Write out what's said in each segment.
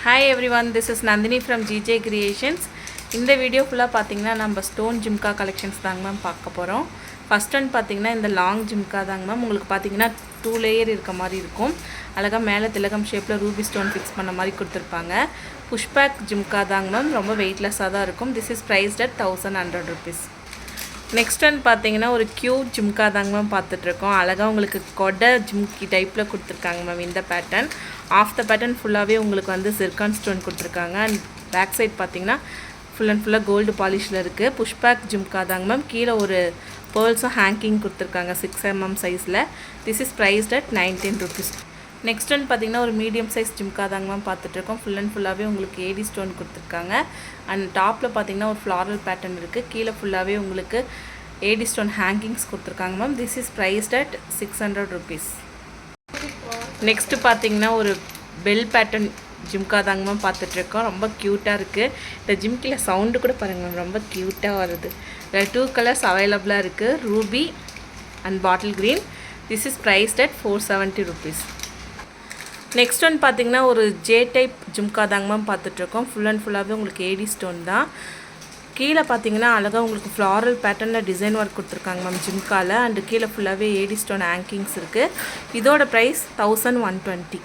Hi everyone, this is Nandini from GJ Creations. இந்த video ஃபுல்லாக பார்த்தீங்கன்னா நம்ம ஸ்டோன் ஜிம்கா கலெக்ஷன்ஸ் தாங்க மேம் பார்க்க போகிறோம். ஃபர்ஸ்ட் ஒன் பார்த்தீங்கன்னா இந்த லாங் ஜிம்கா தாங்க மேம். உங்களுக்கு பார்த்தீங்கன்னா 2 லேயர் இருக்க மாதிரி இருக்கும். அழகாக மேலே திலகம் ஷேப்பில் ரூபி ஸ்டோன் ஃபிக்ஸ் பண்ண மாதிரி கொடுத்துருப்பாங்க. புஷ்பேக் ஜிம்கா தாங்க மேம். ரொம்ப வெயிட்லெஸ்ஸாக தான் இருக்கும். This is priced at 1100 rupees. Next one பார்த்தீங்கன்னா ஒரு க்யூட் ஜிம்கா தாங்க மேம் பார்த்துட்ருக்கோம். அழகாக உங்களுக்கு கொடை ஜிம்கி டைப்பில் கொடுத்துருக்காங்க மேம். இந்த பேட்டர்ன் ஆஃப் த பேட்டர்ன் ஃபுல்லாகவே உங்களுக்கு வந்து சிர்கான் ஸ்டோன் கொடுத்துருக்காங்க. அண்ட் பேக் சைட் பார்த்தீங்கன்னா ஃபுல் அண்ட் ஃபுல்லாக கோல்டு பாலிஷில் இருக்குது. புஷ்பேக் ஜிம்கா தாங்க மேம். கீழே ஒரு பேர்ல்ஸும் ஹேங்கிங் கொடுத்துருக்காங்க 6 mm சைஸில். This is priced at 19 rupees. Next one பார்த்தீங்கன்னா ஒரு மீடியம் சைஸ் ஜிம்கா தாங்க மேம் பார்த்துட்ருக்கோம். ஃபுல் அண்ட் ஃபுல்லாகவே உங்களுக்கு ஏடி ஸ்டோன் கொடுத்துருக்காங்க. அண்ட் டாப்பில் பார்த்தீங்கன்னா ஒரு ஃப்ளாரல் பேட்டர்ன் இருக்குது. கீழே ஃபுல்லாகவே உங்களுக்கு ஏடி ஸ்டோன் ஹேங்கிங்ஸ் கொடுத்துருக்காங்க ma'am. This is priced at 600 rupees. Next பார்த்தீங்கன்னா ஒரு பெல் பேட்டர்ன் ஜிம்கா தாங்க மேம் பார்த்துட்ருக்கோம். ரொம்ப க்யூட்டாக இருக்குது. இந்த ஜிம்கியில் சவுண்டு கூட பாருங்கள் மேம், ரொம்ப க்யூட்டாக வருது. இதில் 2 கலர்ஸ் அவைலபிளாக இருக்குது, Ruby and bottle green. This is priced at 470 rupees. Next one பார்த்தீங்கன்னா ஒரு ஜே டைப் ஜிம்கா தாங்க மேம் பார்த்துட்ருக்கோம். ஃபுல் அண்ட் ஃபுல்லாகவே உங்களுக்கு ஏடி ஸ்டோன் தான். கீழே பார்த்தீங்கன்னா அழகாக உங்களுக்கு ஃப்ளாரல் பேட்டர்னில் டிசைன் ஒர்க் கொடுத்துருக்காங்க மேம் ஜிம்காவில். அண்டு கீழே ஃபுல்லாகவே ஏடி ஸ்டோன் ஹேங்கிங்ஸ் இருக்குது. இதோட ப்ரைஸ் 1120.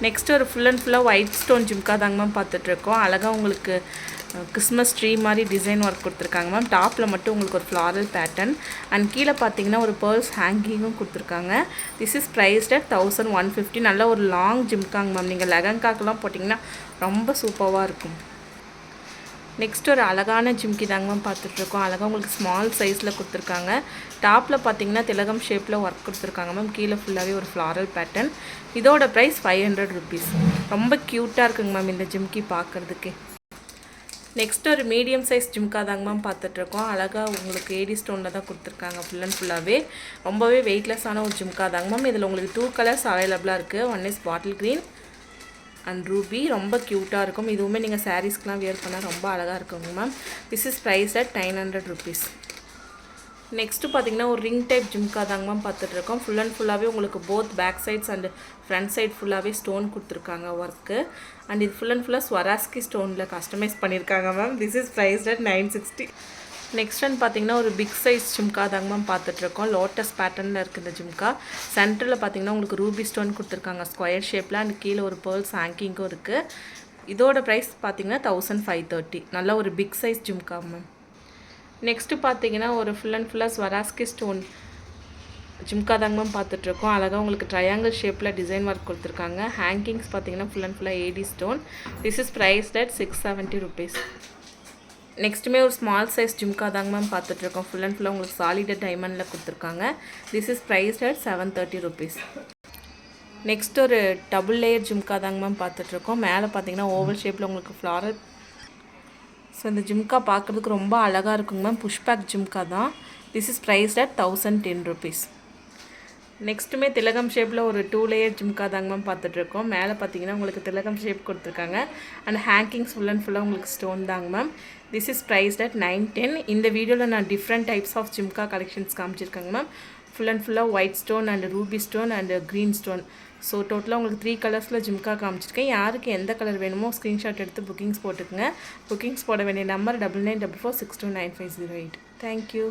நெக்ஸ்ட் ஒரு ஃபுல் அண்ட் ஃபுல்லாக ஒயிட் ஸ்டோன் ஜிம்கா தாங்க மேம் பார்த்துட்ருக்கோம். அழகாக உங்களுக்கு கிறிஸ்மஸ் ட்ரீ மாதிரி டிசைன் ஒர்க் கொடுத்துருக்காங்க மேம். டாப்பில் மட்டும் உங்களுக்கு ஒரு ஃப்ளாரல் பேட்டர்ன் அண்ட் கீழே பார்த்தீங்கன்னா ஒரு பேர்ல்ஸ் ஹேங்கிங்கும் கொடுத்துருக்காங்க. This is priced at 1150. நல்ல ஒரு லாங் ஜிம்காங்க மேம். நீங்கள் லெகங்காக்கெலாம் போட்டிங்கன்னா ரொம்ப சூப்பராக இருக்கும். நெக்ஸ்ட் ஒரு அழகான ஜிம்கி தாங்க மேம் பார்த்துட்ருக்கோம். அழகாக உங்களுக்கு ஸ்மால் சைஸில் கொடுத்துருக்காங்க. டாப்பில் பார்த்தீங்கன்னா திலகம் ஷேப்பில் ஒர்க் கொடுத்துருக்காங்க மேம். கீழே ஃபுல்லாகவே ஒரு ஃப்ளாரல் பேட்டர்ன். இதோட ப்ரைஸ் 500 rupees. ரொம்ப க்யூட்டாக இருக்குங்க மேம் இந்த ஜிம்கி பார்க்குறதுக்கு. நெக்ஸ்ட் ஒரு மீடியம் சைஸ் ஜிம்கா தாங்க மேம் பார்த்துட்ருக்கோம். அழகாக உங்களுக்கு ஏடி ஸ்டோனில் தான் கொடுத்துருக்காங்க. ஃபுல் அண்ட் ஃபுல்லாகவே ரொம்பவே வெயிட்லெஸ்ஸான ஒரு ஜிம்கா தாங்க மேம். இதில் உங்களுக்கு 2 கலர்ஸ் அவைலபிளாக இருக்குது. One is bottle green and Ruby. ரொம்ப க்யூட்டாக இருக்கும். இதுவுமே நீங்கள் சாரீஸ்க்கெலாம் வியர் பண்ணால் ரொம்ப அழகாக இருக்குங்க ma'am. This is price at 900 rupees. Next பார்த்தீங்கன்னா ஒரு ரிங் டைப் ஜிம்கா தாங்க மேம் பார்த்துட்ருக்கோம். ஃபுல் அண்ட் ஃபுல்லாகவே உங்களுக்கு both back sides and front side ஃபுல்லாகவே ஸ்டோன் கொடுத்துருக்காங்க ஒர்க்கு. அண்ட் இது ஃபுல் அண்ட் ஃபுல்லாக ஸ்வராஸ்கி ஸ்டோனில் கஸ்டமைஸ் பண்ணியிருக்காங்க ma'am. This is price at 960. Next one பார்த்தீங்கன்னா ஒரு பிக் சைஸ் ஜிம்கா தாங்க மேம் பார்த்துட்ருக்கோம். லோட்டஸ் பேட்டர்னில் இருக்குது இந்த ஜிம்கா. சென்டரில் பார்த்தீங்கன்னா உங்களுக்கு ரூபி ஸ்டோன் கொடுத்துருக்காங்க ஸ்கொயர் ஷேப்பில். அண்ட் கீழே ஒரு பேர்ல்ஸ் ஹேங்கிங்கும் இருக்குது. இதோட ப்ரைஸ் பார்த்தீங்கன்னா 1530. நல்ல ஒரு big size jhumka ma'am. Next பார்த்தீங்கன்னா ஒரு ஃபுல் அண்ட் ஃபுல்லாக ஸ்வராஸ்கி ஸ்டோன் ஜிம்கா தாங்க மேம் பார்த்துட்ருக்கோம். அழகாக உங்களுக்கு ட்ரையாங்கிள் ஷேப்பில் டிசைன் ஒர்க் கொடுத்துருக்காங்க. ஹேங்கிங்ஸ் பார்த்தீங்கன்னா ஃபுல் அண்ட் ஃபுல்லாக AD stone. This is priced at 670 rupees. நெக்ஸ்ட்டுமே ஒரு ஸ்மால் சைஸ் ஜிம்கா தாங்க மேம் பார்த்துட்ருக்கோம். ஃபுல் அண்ட் ஃபுல்லாக உங்களுக்கு சாலிடட் டைமண்டில் கொடுத்துருக்காங்க. This is priced at 730 rupees. Next ஒரு டபுள் லேயர் ஜிம்கா தாங்க மேம் பார்த்துட்ருக்கோம். மேலே பார்த்தீங்கன்னா ஓவல் ஷேப்பில் உங்களுக்கு ஃப்ளாரல். ஸோ இந்த ஜிம்கா பார்க்குறதுக்கு ரொம்ப அழகாக இருக்குங்க மேம். புஷ்பேக் ஜிம்கா தான். This is priced at 1010 rupees. நெக்ஸ்ட்டுமே திலகம் ஷேப்பில் ஒரு 2 லேயர் ஜிம்கா தாங்க மேம் பார்த்துட்ருக்கோம். மேலே பார்த்தீங்கன்னா உங்களுக்கு திலகம் ஷேப் கொடுத்துருக்காங்க. அண்ட் ஹேங்கிங்ஸ் ஃபுல் அண்ட் ஃபுல்லாக உங்களுக்கு ஸ்டோன் தாங்க ma'am. This is priced at 910. இந்த வீடியோவில் நான் different types of jhumka collections காமிச்சிருக்காங்க மேம். ஃபுல் அண்ட் ஃபுல்லாக white stone and ruby stone and green stone. So டோட்டலாக உங்களுக்கு 3 கலர்ஸில் ஜிம்கா காமிச்சிருக்கேன். யாருக்கு எந்த கலர் வேணுமோ ஸ்க்ரீன்ஷாட் எடுத்து புக்கிங்ஸ் போட்டுக்குங்க. புக்கிங்ஸ் போட வேண்டிய நம்பர் 9944629508. தேங்க்யூ.